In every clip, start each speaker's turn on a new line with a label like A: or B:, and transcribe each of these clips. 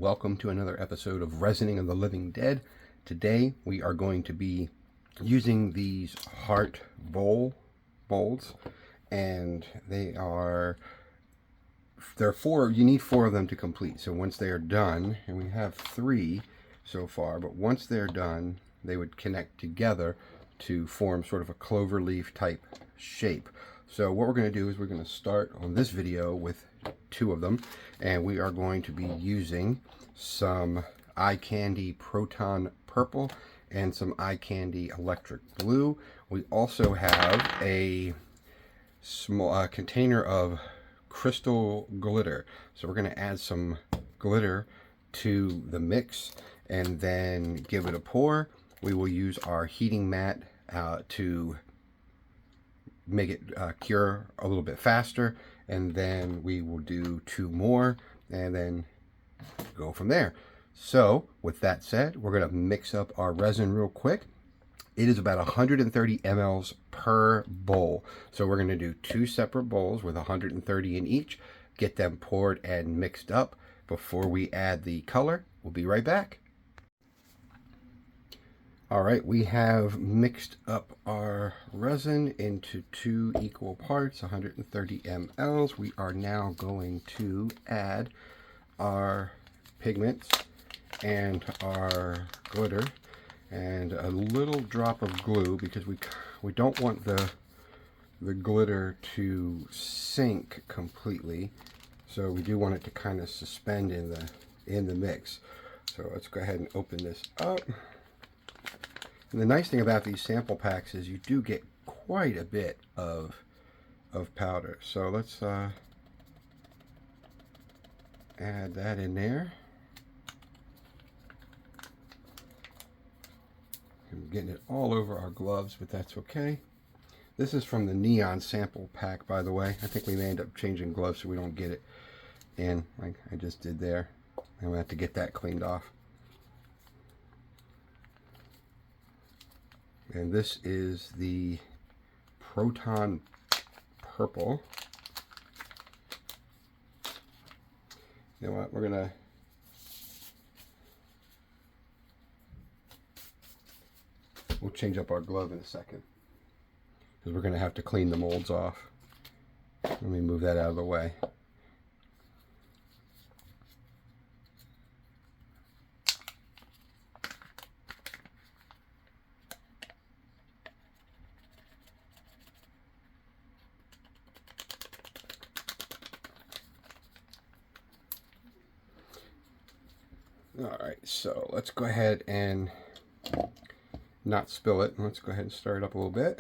A: welcome to another episode of Resining of the Living Dead. Today we are going to be using these heart bowls, and they're four. You need four of them to complete. So once they are done, and we have three so far, but once they're done, they would connect together to form sort of a clover leaf type shape. So what we're going to do is we're going to start on this video with two of them, and we are going to be using some Eye Candy Proton Purple and some Eye Candy Electric Blue. We also have a small container of crystal glitter, so we're going to add some glitter to the mix and then give it a pour. We will use our heating mat to make it cure a little bit faster, and then we will do two more and then go from there. So with that said, we're going to mix up our resin real quick. It is about 130 mLs per bowl, so we're going to do two separate bowls with 130 in each, get them poured and mixed up before we add the color. We'll be right back. Alright, we have mixed up our resin into two equal parts, 130 mLs. We are now going to add our pigments and our glitter and a little drop of glue, because we don't want the glitter to sink completely, so we do want it to kind of suspend in the mix. So let's go ahead and open this up. And the nice thing about these sample packs is you do get quite a bit of powder. So let's add that in there. I'm getting it all over our gloves, but that's okay. This is from the Neon sample pack, by the way. I think we may end up changing gloves so we don't get it in like I just did there. I'm gonna have to get that cleaned off. And this is the Proton Purple. You know what? We'll change up our glove in a second, because we're gonna have to clean the molds off. Let me move that out of the way. Alright, so let's go ahead and not spill it. Let's go ahead and stir it up a little bit.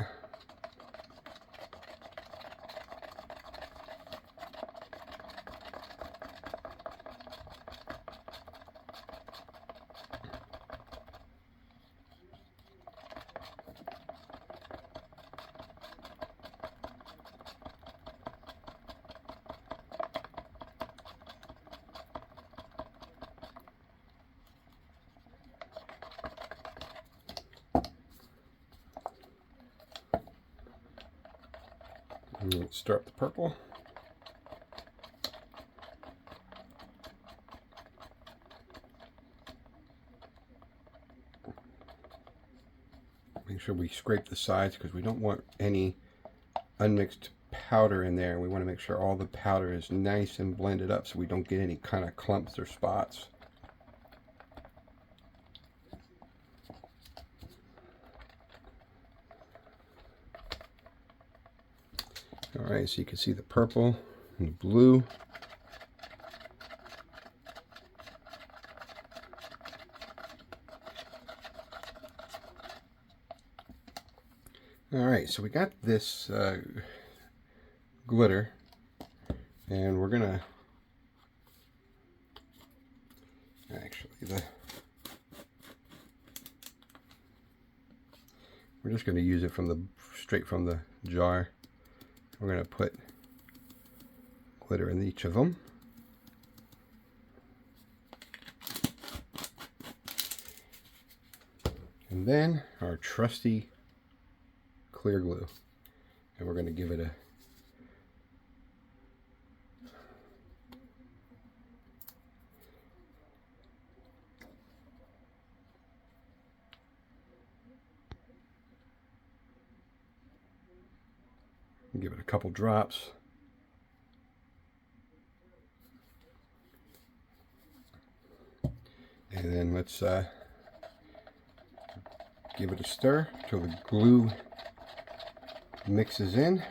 A: And stir up the purple. Make sure we scrape the sides, because we don't want any unmixed powder in there. We want to make sure all the powder is nice and blended up so we don't get any kind of clumps or spots. Alright, so you can see the purple and the blue. Alright, so we got this glitter, and we're gonna we're just gonna use it straight from the jar. We're going to put glitter in each of them. And then our trusty clear glue. And we're going to give it a Give it a couple drops. And then let's give it a stir till the glue mixes in.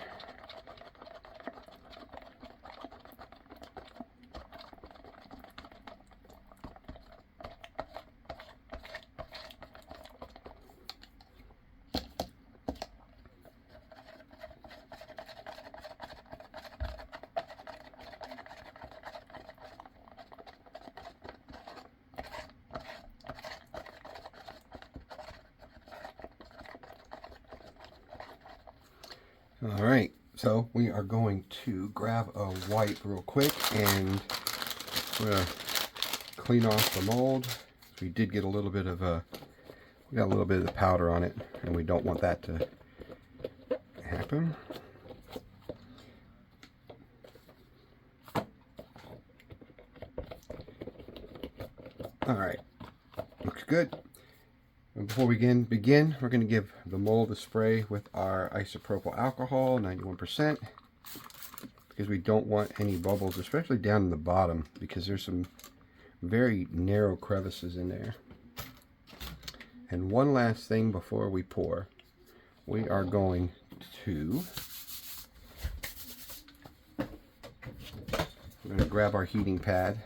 A: All right, so we are going to grab a wipe real quick and we're gonna clean off the mold. We did get a little bit of we got a little bit of the powder on it, and we don't want that to happen. All right, looks good. And before we begin, we're going to give the mold a spray with our isopropyl alcohol, 91%, because we don't want any bubbles, especially down in the bottom, because there's some very narrow crevices in there. And one last thing before we pour, we are going to grab our heating pad,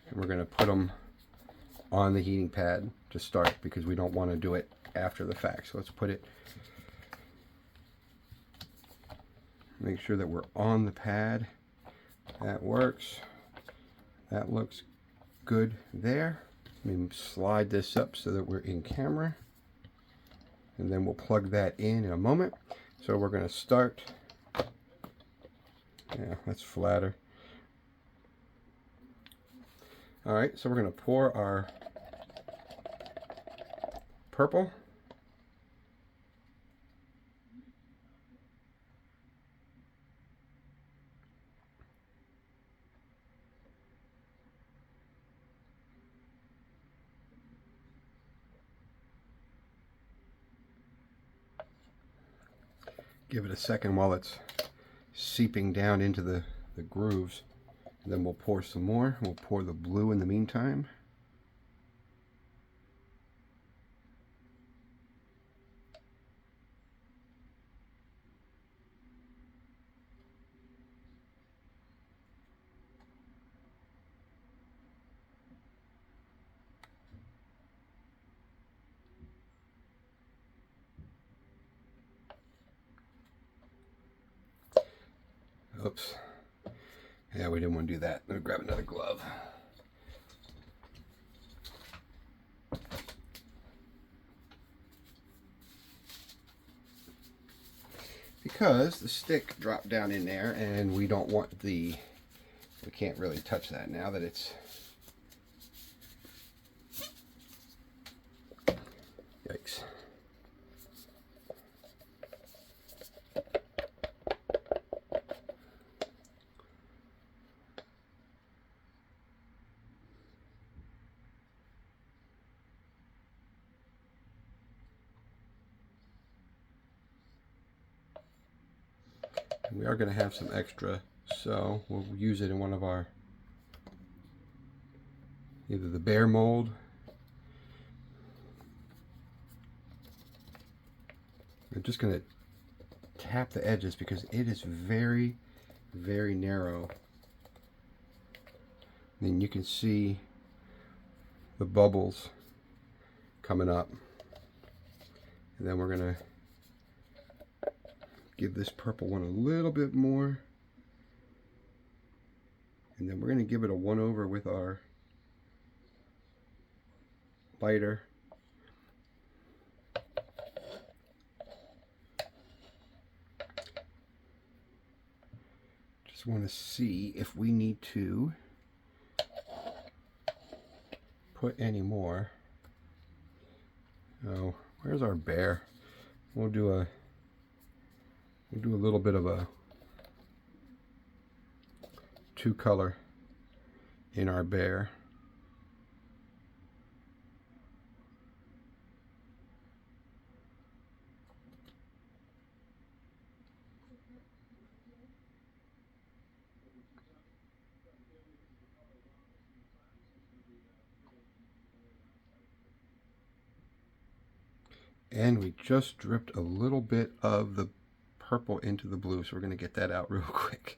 A: and we're going to put them on the heating pad to start, because we don't want to do it after the fact. So let's put it, make sure that we're on the pad. That works. That looks good there. Let me slide this up so that we're in camera, and then we'll plug that in a moment. So we're going to start. Yeah, that's flatter. All right, so we're going to pour our purple. Give it a second while it's seeping down into the grooves. And then we'll pour some more. We'll pour the blue in the meantime. Oops. Yeah, we didn't want to do that. Let me grab another glove. Because the stick dropped down in there, and we don't want we can't really touch that now that it's, yikes. We are going to have some extra, so we'll use it in one of our, either the bear mold. I'm just going to tap the edges because it is very, very narrow. And you can see the bubbles coming up. And then we're going to give this purple one a little bit more, and then we're going to give it a one over with our lighter. Just want to see if we need to put any more. Oh, where's our bear? We'll do a little bit of a two color in our bear. And we just dripped a little bit of the purple into the blue, so we're going to get that out real quick.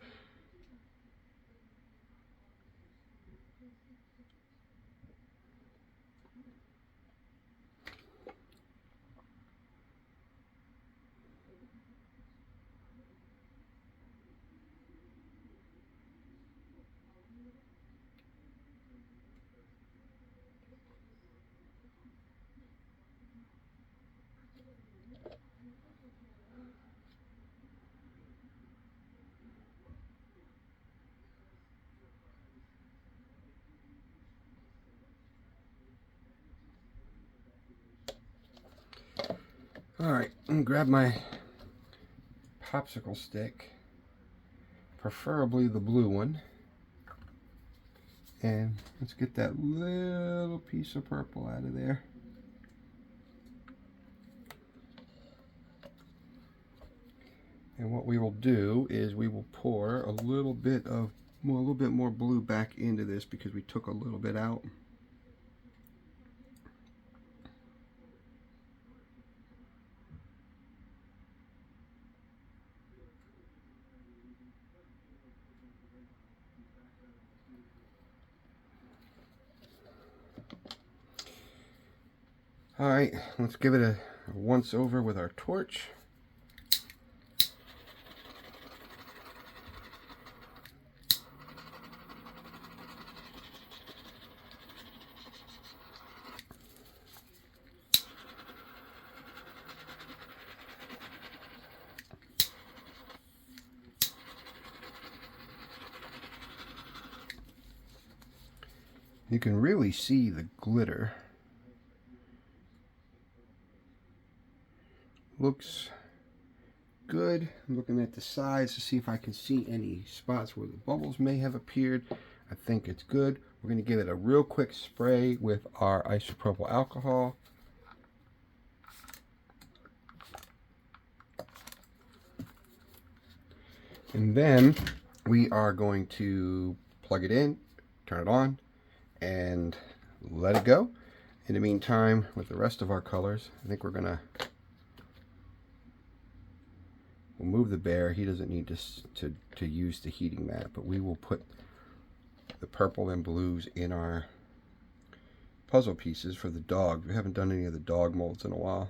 A: All right, I'm gonna grab my popsicle stick, preferably the blue one, and let's get that little piece of purple out of there. And what we will do is we will pour a little bit more blue back into this because we took a little bit out. All right, let's give it a once over with our torch. You can really see the glitter. Looks good. I'm looking at the sides to see if I can see any spots where the bubbles may have appeared. I think it's good. We're going to give it a real quick spray with our isopropyl alcohol. And then we are going to plug it in, turn it on, and let it go. In the meantime, with the rest of our colors, I think we're going to we'll move the bear. He doesn't need to use the heating mat, but we will put the purple and blues in our puzzle pieces for the dog. We haven't done any of the dog molds in a while.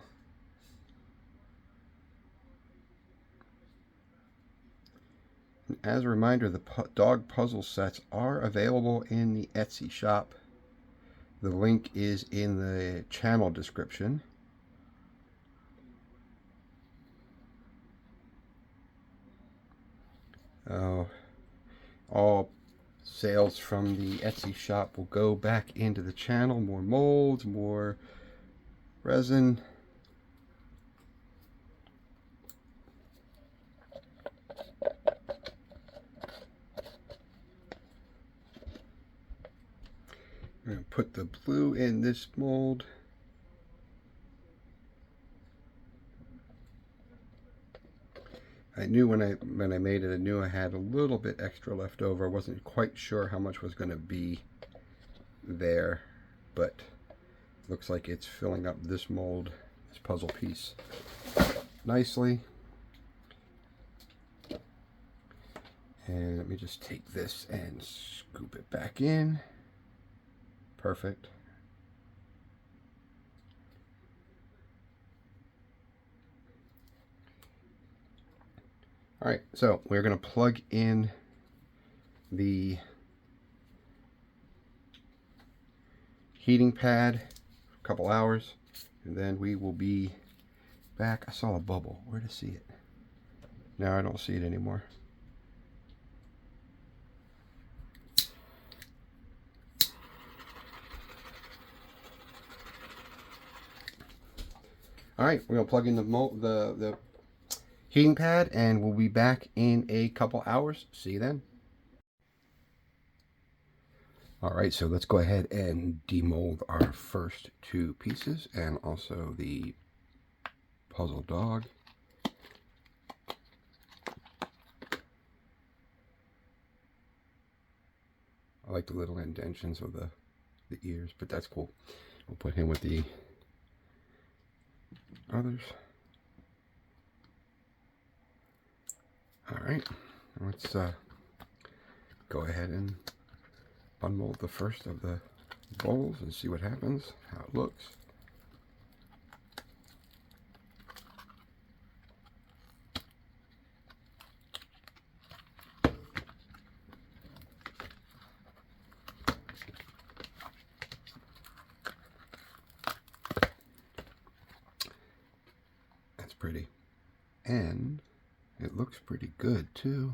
A: And as a reminder, the dog puzzle sets are available in the Etsy shop. The link is in the channel description. All sales from the Etsy shop will go back into the channel. More molds, more resin. I'm going to put the blue in this mold. I knew when I made it, I knew I had a little bit extra left over. I wasn't quite sure how much was going to be there, but looks like it's filling up this mold, this puzzle piece, nicely. And let me just take this and scoop it back in. Perfect. All right, so we're going to plug in the heating pad for a couple hours, and then we will be back. I saw a bubble. Where to see it? Now I don't see it anymore. All right, we're gonna plug in the heating pad, and we'll be back in a couple hours. See you then. All right, so let's go ahead and demold our first two pieces and also the puzzle dog. I like the little indentions of the ears, but that's cool. We'll put him with the others. All right, let's go ahead and unmold the first of the bowls and see what happens, how it looks. That's pretty. And it looks pretty good too.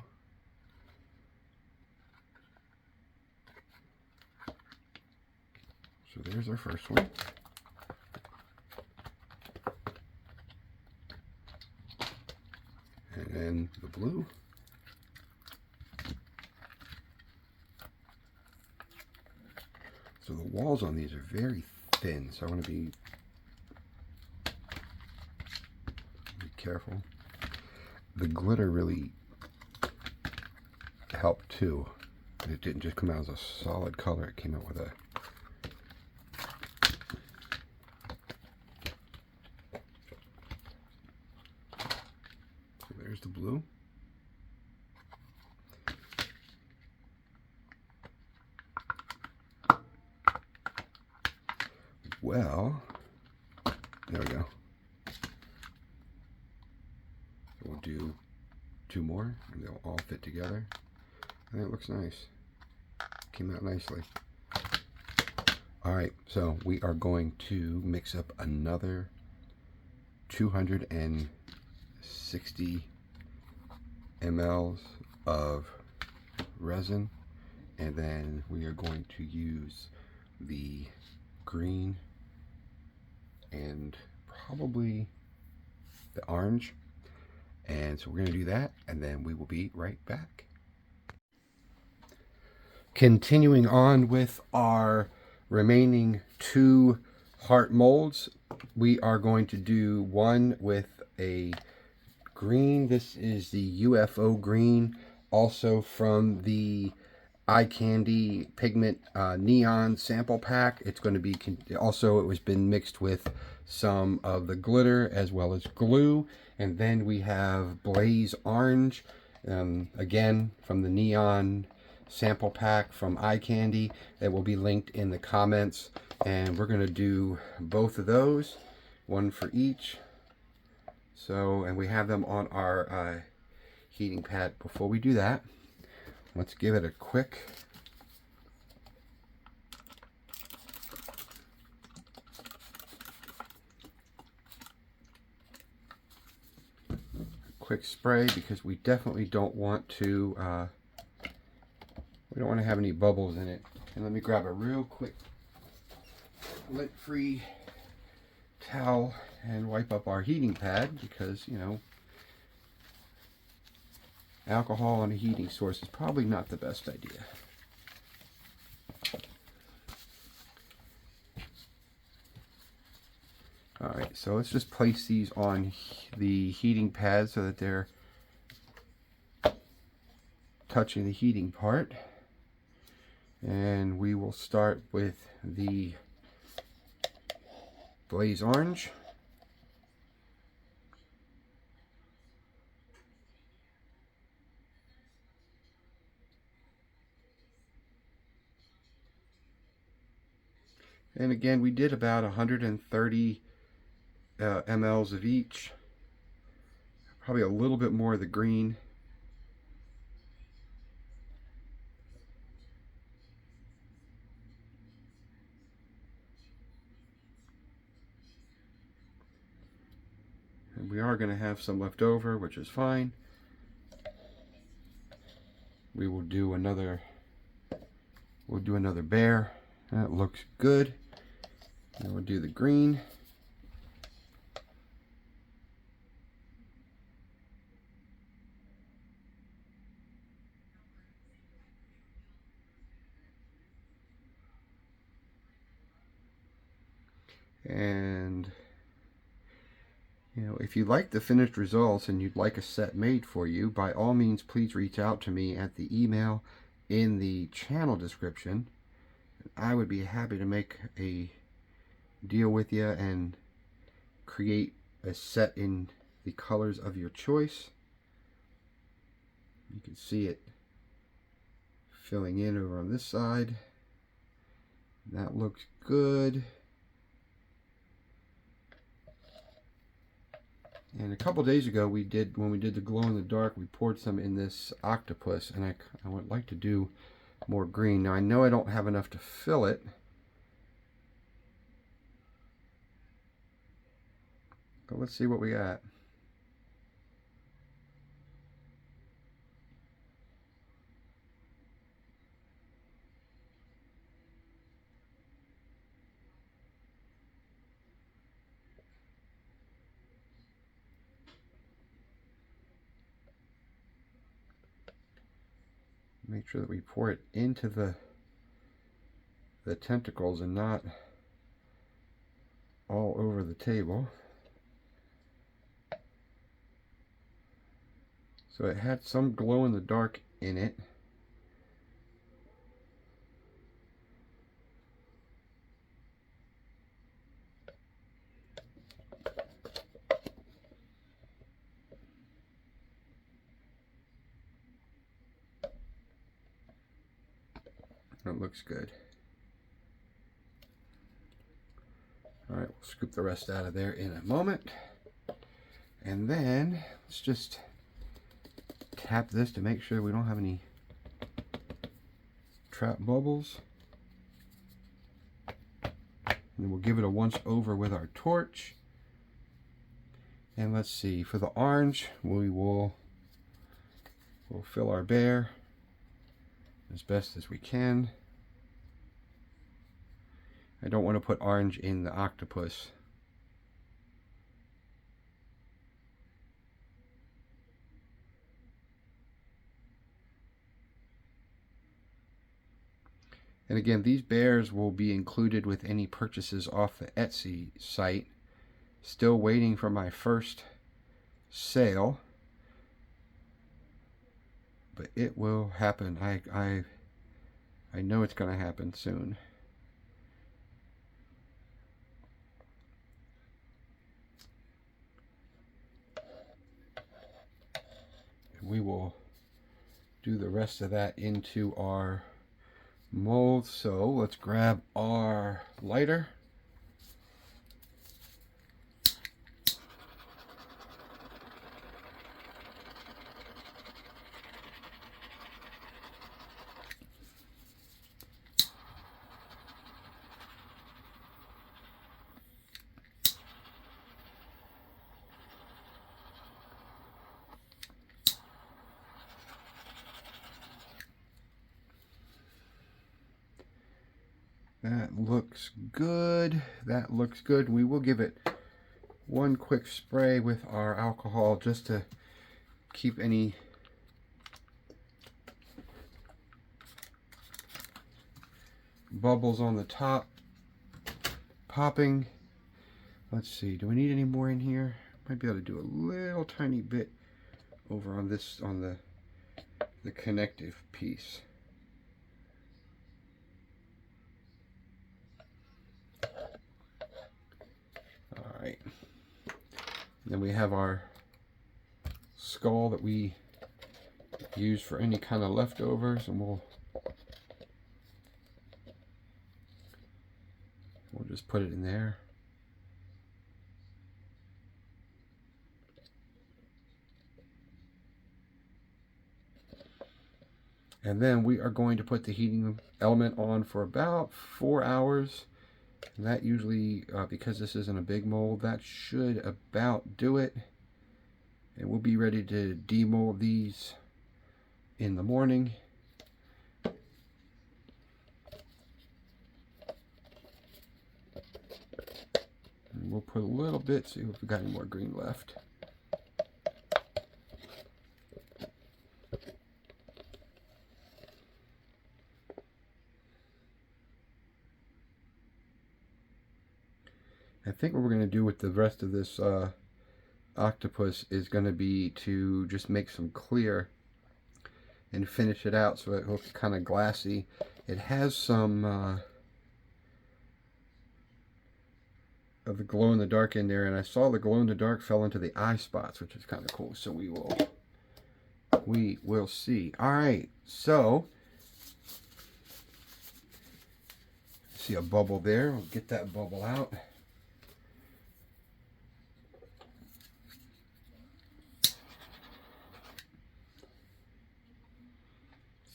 A: So there's our first one. And then the blue. So the walls on these are very thin, so I want to be careful. The glitter really helped too. It didn't just come out as a solid color, it came out with a there's the blue. Well, there we go. We'll do two more and they'll all fit together. And it looks nice. Came out nicely. All right, so we are going to mix up another 260 mLs of resin, and then we are going to use the green and probably the orange. And so we're going to do that, and then we will be right back. Continuing on with our remaining two heart molds, we are going to do one with a green. This is the UFO green, also from the Eye Candy Pigment Neon sample pack. It's going to be also, it was been mixed with some of the glitter as well as glue. And then we have Blaze Orange, again from the Neon sample pack from Eye Candy. That will be linked in the comments, and we're going to do both of those, one for each. So, and we have them on our heating pad. Before we do that, let's give it a quick spray, because we definitely don't want to have any bubbles in it. And let me grab a real quick lint-free towel and wipe up our heating pad, because, you know, alcohol on a heating source is probably not the best idea. Alright, so let's just place these on the heating pad so that they're touching the heating part. And we will start with the Blaze Orange. And again, we did about 130 mLs of each. Probably a little bit more of the green. And we are going to have some left over, which is fine. We will do another, bear. That looks good. And we'll do the green. And, you know, if you like the finished results and you'd like a set made for you, by all means, please reach out to me at the email in the channel description. I would be happy to make a deal with you and create is set in the colors of your choice. You can see it filling in over on this side. That looks good. And a couple days ago, when we did the glow in the dark, we poured some in this octopus, and I would like to do more green. Now I know I don't have enough to fill it. But let's see what we got. Make sure that we pour it into the tentacles and not all over the table. So it had some glow in the dark in it. That looks good. All right, we'll scoop the rest out of there in a moment. And then let's just tap this to make sure we don't have any trap bubbles. And then we'll give it a once over with our torch. And let's see, for the orange, we'll fill our bear as best as we can. I don't want to put orange in the octopus. And again, these bears will be included with any purchases off the Etsy site. Still waiting for my first sale, but it will happen. I know it's going to happen soon. And we will do the rest of that into our mold. So let's grab our lighter. That looks good. That looks good. We will give it one quick spray with our alcohol just to keep any bubbles on the top popping. Let's see, do we need any more in here? Might be able to do a little tiny bit over on this, on the connective piece. All right. Then we have our skull that we use for any kind of leftovers, and we'll just put it in there. And then we are going to put the heating element on for about 4 hours. And that usually, because this isn't a big mold, that should about do it. And we'll be ready to demold these in the morning. And we'll put a little bit, see if we've got any more green left. I think what we're going to do with the rest of this octopus is going to be to just make some clear and finish it out so it looks kind of glassy. It has some of the glow in the dark in there, and I saw the glow in the dark fell into the eye spots, which is kind of cool. So we will see. All right, so see a bubble there. We'll get that bubble out.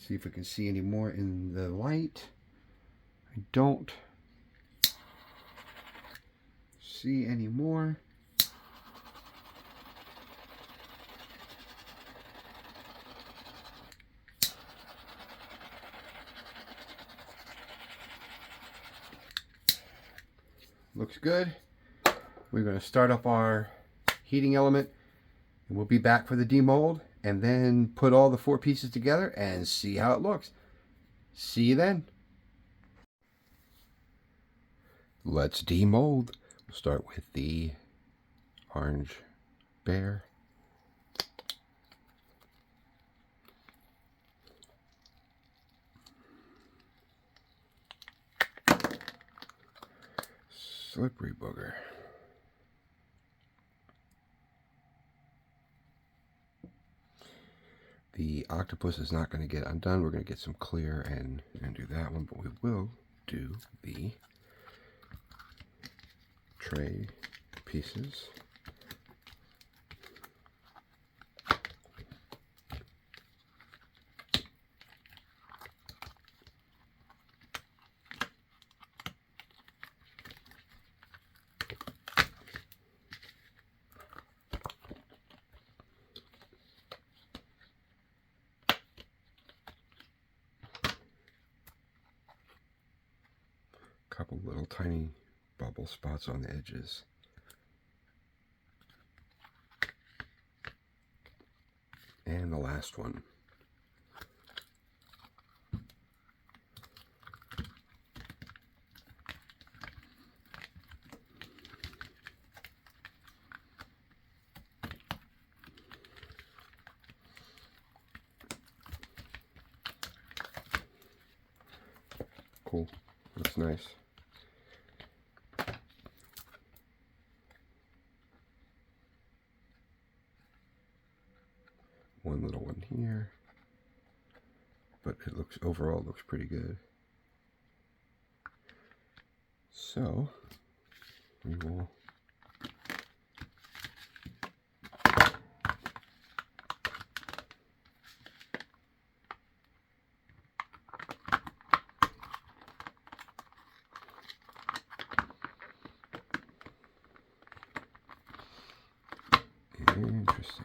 A: See if we can see any more in the light. I don't see any more. Looks good. We're going to start up our heating element, and we'll be back for the demold, and then put all the 4 pieces together and see how it looks. See you then. Let's demold. We'll start with the orange bear. Slippery booger. The octopus is not going to get undone. We're going to get some clear and do that one, but we will do the tray pieces. Couple little tiny bubble spots on the edges. And the last one. Cool. Looks nice. One little one here, but it looks overall looks pretty good. So we will interesting.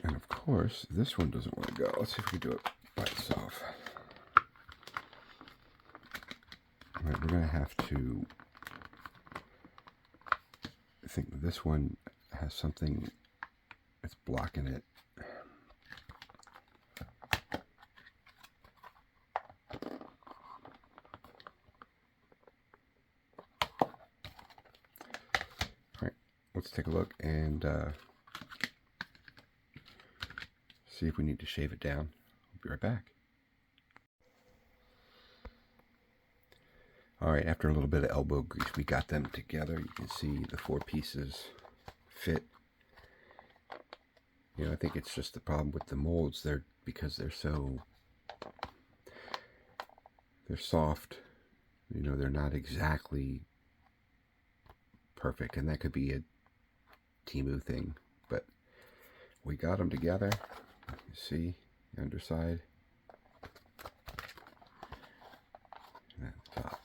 A: And of course, this one doesn't want to go. Let's see if we can do it by itself. All right, we're going to have to, I think this one has something that's blocking it. All right, let's take a look and see if we need to shave it down. I'll be right back. All right, after a little bit of elbow grease, we got them together. You can see the 4 pieces fit. You know, I think it's just the problem with the molds. Because they're soft. You know, they're not exactly perfect, and that could be a Temu thing. But we got them together. You see the underside and the top.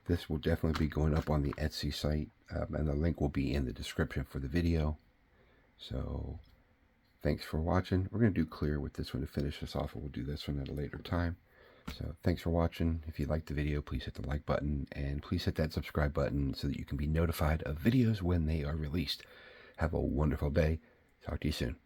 A: This will definitely be going up on the Etsy site, and the link will be in the description for the video. So thanks for watching. We're going to do clear with this one to finish this off, and we'll do this one at a later time. So thanks for watching. If you liked the video, please hit the like button, and please hit that subscribe button so that you can be notified of videos when they are released. Have a wonderful day. Talk to you soon.